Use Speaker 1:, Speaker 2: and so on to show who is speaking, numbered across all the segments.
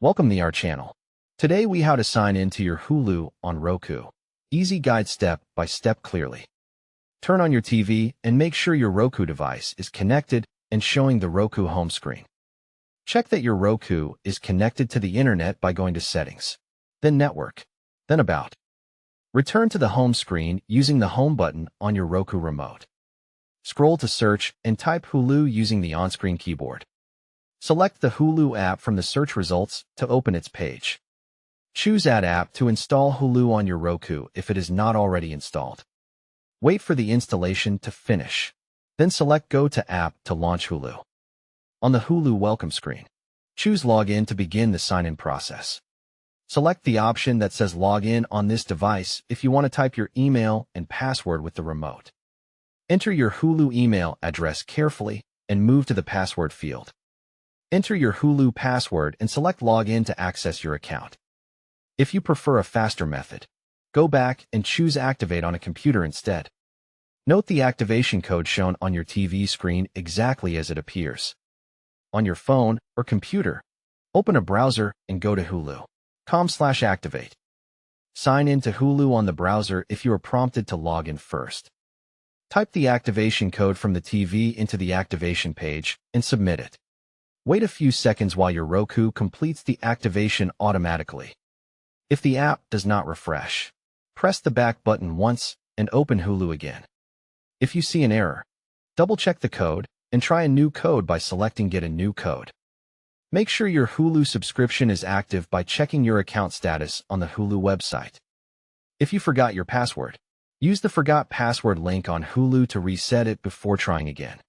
Speaker 1: Welcome to our channel. Today we how to sign in to your Hulu on Roku. Easy guide step by step clearly. Turn on your TV and make sure your Roku device is connected and showing the Roku home screen. Check that your Roku is connected to the internet by going to Settings, then Network, then About. Return to the home screen using the Home button on your Roku remote. Scroll to Search and type Hulu using the on-screen keyboard. Select the Hulu app from the search results to open its page. Choose Add App to install Hulu on your Roku if it is not already installed. Wait for the installation to finish. Then select Go to App to launch Hulu. On the Hulu welcome screen, choose Login to begin the sign-in process. Select the option that says Login on this device if you want to type your email and password with the remote. Enter your Hulu email address carefully and move to the password field. Enter your Hulu password and select Login to access your account. If you prefer a faster method, go back and choose Activate on a computer instead. Note the activation code shown on your TV screen exactly as it appears. On your phone or computer, open a browser and go to hulu.com/activate. Sign in to Hulu on the browser if you are prompted to log in first. Type the activation code from the TV into the activation page and submit it. Wait a few seconds while your Roku completes the activation automatically. If the app does not refresh, press the back button once and open Hulu again. If you see an error, double-check the code and try a new code by selecting Get a New Code. Make sure your Hulu subscription is active by checking your account status on the Hulu website. If you forgot your password, use the Forgot Password link on Hulu to reset it before trying again.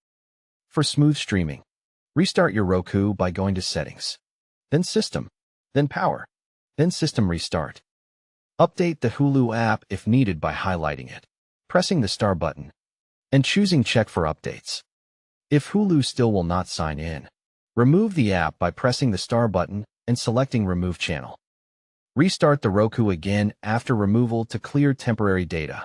Speaker 1: For smooth streaming, restart your Roku by going to Settings, then System, then Power, then System Restart. Update the Hulu app if needed by highlighting it, pressing the star button, and choosing Check for Updates. If Hulu still will not sign in, remove the app by pressing the star button and selecting Remove Channel. Restart the Roku again after removal to clear temporary data.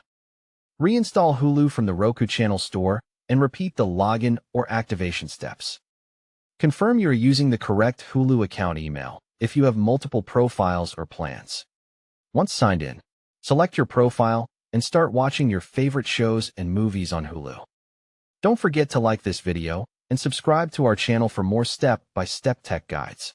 Speaker 1: Reinstall Hulu from the Roku Channel Store and repeat the login or activation steps. Confirm you are using the correct Hulu account email if you have multiple profiles or plans. Once signed in, select your profile and start watching your favorite shows and movies on Hulu. Don't forget to like this video and subscribe to our channel for more step-by-step tech guides.